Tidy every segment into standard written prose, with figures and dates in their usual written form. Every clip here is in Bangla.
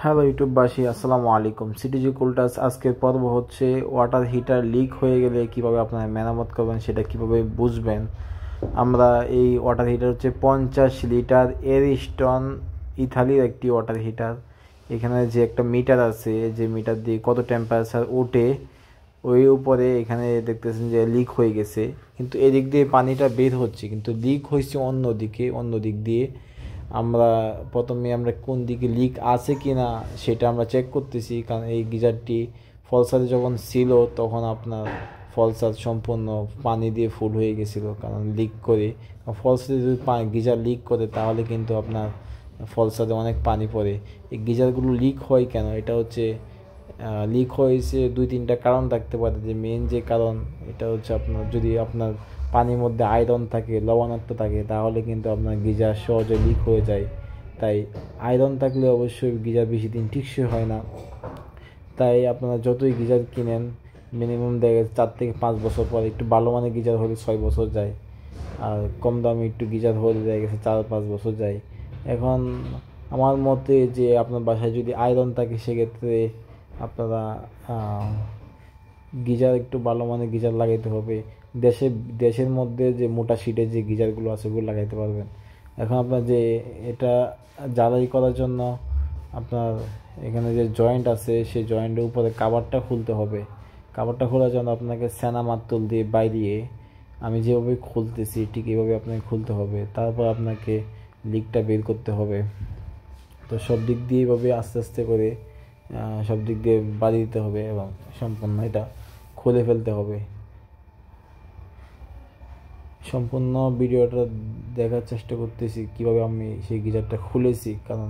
হ্যালো ইউটিউববাসী, আসসালামু আলাইকুম। সিটিজি কুলটাস আজকের পর্ব হচ্ছে ওয়াটার হিটার লিক হয়ে গেলে কিভাবে আপনারা মেরামত করবেন, সেটা কিভাবে বুঝবেন। আমরা এই ওয়াটার হিটার হচ্ছে 50 লিটার এরিস্টন ইথালির একটি ওয়াটার হিটার। এখানে যে একটা মিটার আছে, যে মিটার দিয়ে কত টেম্পারেচার ওঠে ওই উপরে এখানে দেখতেছেন যে লিক হয়ে গেছে, কিন্তু এদিক দিয়ে পানিটা বের হচ্ছে, কিন্তু লিক হয়েছে অন্য দিক দিয়ে। প্রথমে আমরা কোন দিকে লিক আছে কি না সেটা আমরা চেক করতেছি, কারণ এই গিজারটি ফলসাতে যখন ছিল তখন আপনার ফলসাদ সম্পূর্ণ পানি দিয়ে ফুল হয়ে গেছিলো, কারণ লিক করে। ফলসাতে যদি গিজার লিক করে তাহলে কিন্তু আপনার ফলসাতে অনেক পানি পড়ে। এই গিজারগুলো লিক হয় কেন, এটা হচ্ছে লিক হয়েছে 2-3টা কারণ থাকতে পারে। যে মেন যে কারণ, এটা হচ্ছে যদি আপনার পানির মধ্যে আয়রন থাকে, লবণাক্ত থাকে, তাহলে কিন্তু আপনার গিজার সহজে লিক হয়ে যায়। তাই আয়রন থাকলে অবশ্যই গিজার বেশি দিন টিকসই হয় না। তাই আপনারা যতই গিজার কিনেন মিনিমাম দেখে 4 থেকে 5 বছর পর, একটু ভালো মানের গিজার হলে 6 বছর যায়, আর কম দামি একটু গিজার হলে যায় গেছে 4-5 বছর যায়। এখন আমার মতে যে আপনার বাসায় যদি আয়রন থাকে সেক্ষেত্রে আপনারা গিজার একটু ভালো মানের গিজার লাগাইতে হবে। দেশের মধ্যে যে মোটা শিটের যে গিজারগুলো আছে ওগুলো লাগাইতে পারবেন। এখন আপনার যে এটা জ্বালাই করার জন্য আপনার এখানে যে জয়েন্ট আছে সেই জয়েন্টের উপরে কাভারটা খুলতে হবে। কাভারটা খোলার জন্য আপনাকে সেনা মাত্তুল দিয়ে বাইরিয়ে আমি যেভাবে খুলতেছি ঠিক এইভাবে আপনাকে খুলতে হবে। তারপর আপনাকে লিকটা বের করতে হবে। তো সব দিক দিয়ে এইভাবে আস্তে আস্তে করে সব দিক দিয়ে বাড়ি দিতে হবে এবং সম্পূর্ণ এটা খুলে ফেলতে হবে। সম্পূর্ণ ভিডিওটা দেখার চেষ্টা করতেছি কীভাবে আমি সেই গিজারটা খুলেছি, কারণ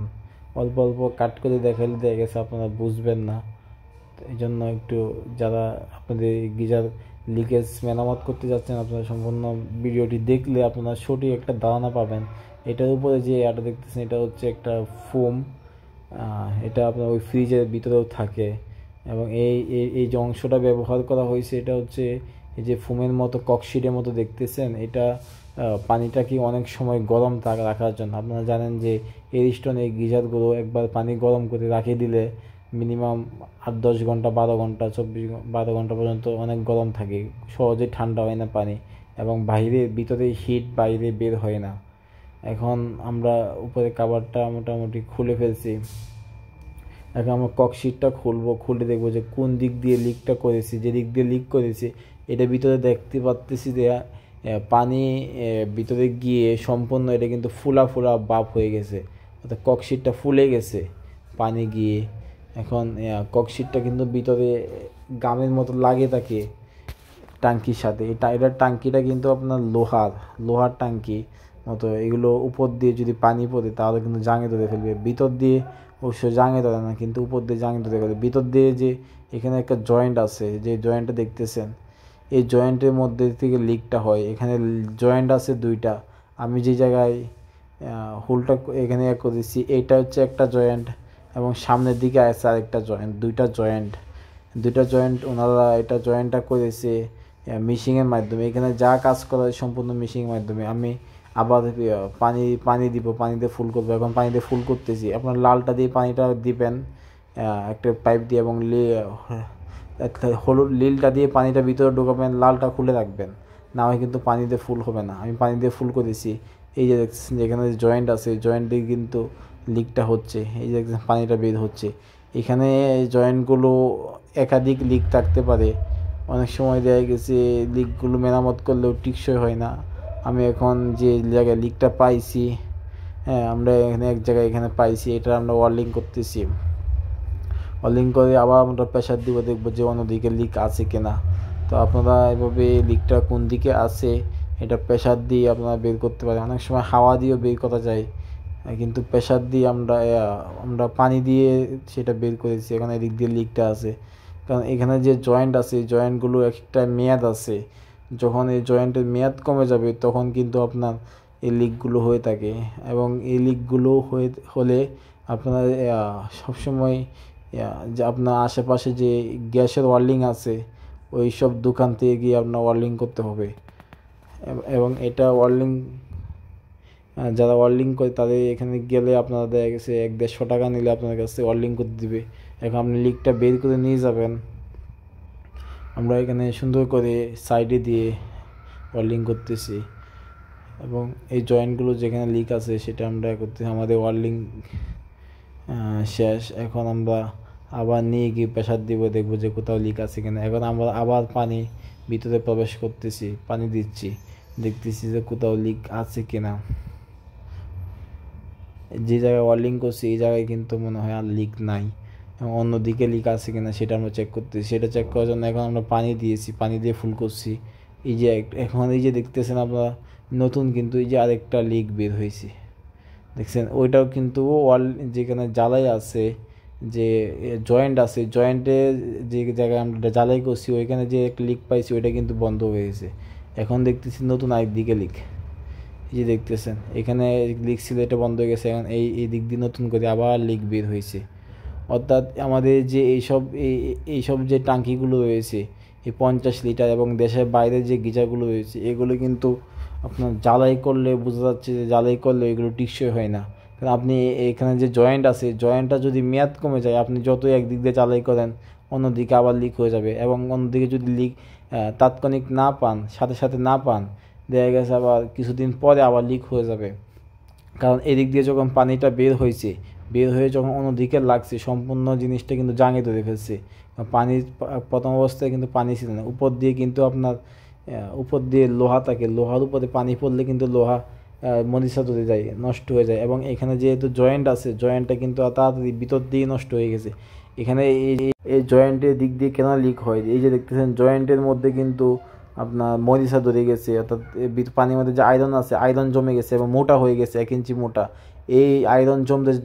অল্প অল্প কাট করে দেখালে দেখা গেছে আপনারা বুঝবেন না। এই জন্য একটু যারা আপনাদের গিজার লিকেজ মেরামত করতে যাচ্ছেন, আপনারা সম্পূর্ণ ভিডিওটি দেখলে আপনারা সঠিক একটা ধারণা পাবেন। এটার উপরে যে এটা দেখতেছেন এটা হচ্ছে একটা ফোম, এটা আপনার ওই ফ্রিজের ভিতরেও থাকে, এবং এই যে অংশটা ব্যবহার করা হয়েছে এটা হচ্ছে এই যে ফোমের মতো ককশিটের মতো দেখতেছেন, এটা পানিটা কি অনেক সময় গরম রাখার জন্য। আপনারা জানেন যে এরিস্টন এই গিজারগুলো একবার পানি গরম করে রাখিয়ে দিলে মিনিমাম 8-10 ঘন্টা, 12 ঘন্টা, 12 ঘন্টা পর্যন্ত অনেক গরম থাকে, সহজে ঠান্ডা হয় না পানি, এবং ভিতরে হিট বাইরে বের হয় না। এখন আমরা উপরে কাভারটা মোটামুটি খুলে ফেলছি। এখন আমরা ককশিটটা খুলে দেখবো যে কোন দিক দিয়ে লিকটা করেছি। যে দিক দিয়ে লিক করেছি এটা ভিতরে দেখতে পাচ্তেছি যে পানি ভিতরে গিয়ে সম্পূর্ণ এটা কিন্তু ফুলা বাপ হয়ে গেছে, অর্থাৎ ককশিটটা ফুলে গেছে পানি গিয়ে। এখন ককশিটটা কিন্তু ভিতরে গামের মতো লাগে থাকে টাঙ্কির সাথে। এটার টাঙ্কিটা কিন্তু আপনার লোহার টাঙ্কি মতো। এগুলো উপর দিয়ে যদি পানি পড়ে তাহলে কিন্তু জাঙে ধরে ফেলবে। ভিতর দিয়ে অবশ্য জাঙে ধরে না, কিন্তু উপর দিয়ে জাঙে ধরে ফেলবে। ভিতর দিয়ে যে এখানে একটা জয়েন্ট আছে, যে জয়েন্টটা দেখতেছেন, এই জয়েন্টের মধ্যে থেকে লিকটা হয়। এখানে জয়েন্ট আছে 2টা। আমি যে জায়গায় হোলটা এখানে করেছি এইটা হচ্ছে একটা জয়েন্ট, এবং সামনের দিকে আছে আরেকটা জয়েন্ট। 2টা জয়েন্ট ওনারা এটা জয়েন্টটা করেছে মিশিংয়ের মাধ্যমে। এখানে যা কাজ করা হয় সম্পূর্ণ মিশিংয়ের মাধ্যমে। আমি আবার পানি দিব, পানি দিয়ে ফুল করবো। এখন পানি দিয়ে ফুল করতেছি। আপনার লালটা দিয়ে পানিটা দিবেন একটা পাইপ দিয়ে, এবং হলুদ নীলটা দিয়ে পানিটা ভিতরে ঢোকাবেন, লালটা খুলে রাখবেন, না হয় কিন্তু পানি দিয়ে ফুল হবে না। আমি পানি দিয়ে ফুল করেছি। এই যে দেখছেন যেখানে জয়েন্ট আছে, জয়েন্ট দিয়ে কিন্তু লিকটা হচ্ছে। এই যে দেখছেন পানিটা বের হচ্ছে। এখানে জয়েন্টগুলো একাধিক লিক থাকতে পারে। অনেক সময় দেখা গেছে লিকগুলো মেরামত করলেও টিকসই হয় না। আমি এখন যে জায়গায় লিকটা পাইছি, আমরা এক জায়গায় এখানে পাইছি, এটা আমরা ওয়ার্লিং করতেছি। ওয়ার্লিং করে আবার আমরা প্রেশার দিব, দেখবো যে অন্যদিকে লিক আছে কিনা। তো আপনারা এভাবে লিকটা কোন দিকে আছে এটা প্রেশার দিয়ে আপনারা বের করতে পারেন। অনেক সময় হাওয়া দিয়েও বের করা যায়, কিন্তু প্রেশার দিয়ে আমরা পানি দিয়ে সেটা বের করেছি। এখানে এদিক দিয়ে লিকটা আছে, কারণ এখানে যে জয়েন্ট আছে এই জয়েন্টগুলো একটা মেয়াদ আছে। যখন এই জয়েন্টের মেয়াদ কমে যাবে তখন কিন্তু আপনার এই লিকগুলো হয়ে থাকে, এবং এই লিকগুলো হলে আপনার সবসময় যে আপনার আশেপাশে যে গ্যাসের ওয়ার্লিং আছে ওই সব দোকান থেকে গিয়ে আপনার ওয়ার্লিং করতে হবে। এবং এটা ওয়ার্লিং যারা ওয়েল্ডিং করে তাদের এখানে গেলে আপনারা দেখা গেছে 100-150 টাকা নিলে আপনার কাছে ওয়েল্ডিং করতে দিবে। এখন আপনি লিকটা বের করে নিয়ে যাবেন। আমরা এখানে সুন্দর করে সাইডে দিয়ে ওয়েল্ডিং করতেছি এবং এই জয়েন্টগুলো যেখানে লিক আছে সেটা আমরা করতেছি। আমাদের ওয়েল্ডিং শেষ। এখন আমরা আবার নিয়ে গিয়ে প্রেসার দিব, দেখবো যে কোথাও লিক আছে কিনা। এখন আমরা আবার পানি ভিতরে প্রবেশ করতেছি, পানি দিচ্ছি, দেখতেছি যে কোথাও লিক আছে কিনা। যে জায়গায় ওয়েল্ডিং করছি এই জায়গায় কিন্তু মনে হয় আর লিক নাই, এবং অন্যদিকে লিক আছে কিনা সেটা আমরা চেক করতেছি। সেটা চেক করার জন্য এখন আমরা পানি দিয়েছি, পানি দিয়ে ফুল করছি। এই যে এখন এই যে দেখতেছেন আপনারা নতুন কিন্তু এই যে আরেকটা লিক বের হয়েছে, দেখছেন? ওইটাও কিন্তু ওয়াল যেখানে জ্বালাই আছে, যে জয়েন্ট আছে, জয়েন্টে যে জায়গায় আমরা জ্বালাই করছি ওইখানে যে একটা লিক পাইছি ওইটা কিন্তু বন্ধ হয়ে গেছে। এখন দেখতেছি নতুন আরেকদিকে লিক, এই যে দেখতেছেন এখানে লিক ছিল, এটা বন্ধ হয়ে গেছে। এখন এই দিক দিয়ে নতুন করে আবার লিক বের হয়েছে। অর্থাৎ আমাদের যে এইসব যে টাঙ্কিগুলো রয়েছে, এই 50 লিটার এবং দেশের বাইরে যে গিজারগুলো রয়েছে, এগুলো কিন্তু আপনার জ্বালাই করলে বোঝা যাচ্ছে যে জ্বালাই করলে এগুলো টিকসই হয় না। কারণ আপনি এখানে যে জয়েন্ট আছে, জয়েন্টটা যদি মেয়াদ কমে যায়, আপনি যতই একদিক দিয়ে জ্বালাই করেন অন্যদিকে আবার লিক হয়ে যাবে। এবং অন্যদিকে যদি লিক তাৎক্ষণিক না পান, সাথে সাথে না পান, দেখা গেছে আবার কিছুদিন পরে আবার লিক হয়ে যাবে। কারণ এদিক দিয়ে যখন পানিটা বের হয়েছে, বের হয়ে যখন অন্যদিকে লাগছে, সম্পূর্ণ জিনিসটা কিন্তু জাঙে ধরে ফেলছে। পানির প্রথম অবস্থায় কিন্তু পানি ছিল না, উপর দিয়ে কিন্তু আপনার উপর দিয়ে লোহা থাকে, লোহার উপরে পানি পড়লে কিন্তু লোহা মরিচা ধরে যায়, নষ্ট হয়ে যায়। এবং এখানে যেহেতু জয়েন্ট আছে, জয়েন্টটা কিন্তু তাড়াতাড়ি ভিতর দিয়ে নষ্ট হয়ে গেছে। এখানে এই জয়েন্টের দিক দিয়ে কেন লিক হয়, এই যে দেখতেছেন জয়েন্টের মধ্যে কিন্তু আপনার মরিচা ধরে গেছে, অর্থাৎ পানির মধ্যে যে আয়রন আছে, আয়রন জমে গেছে এবং মোটা হয়ে গেছে, 1 ইঞ্চি মোটা। এই আয়রন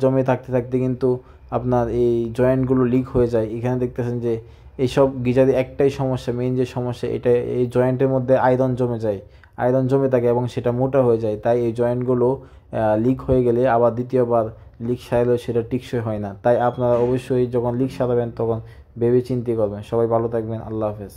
জমে থাকতে থাকতে কিন্তু আপনার এই জয়েন্টগুলো লিক হয়ে যায়। এখানে দেখতেছেন যে এইসব গিজারে একটাই সমস্যা, মেইন যে সমস্যা এটা, এই জয়েন্টের মধ্যে আয়রন জমে যায়, আয়রন জমে থাকে এবং সেটা মোটা হয়ে যায়। তাই এই জয়েন্টগুলো লিক হয়ে গেলে আবার দ্বিতীয়বার লিক সারালেও সেটা টিকসই হয় না। তাই আপনারা অবশ্যই যখন লিক সারাবেন তখন ভেবে চিন্তে করবেন। সবাই ভালো থাকবেন, আল্লাহ হাফেজ।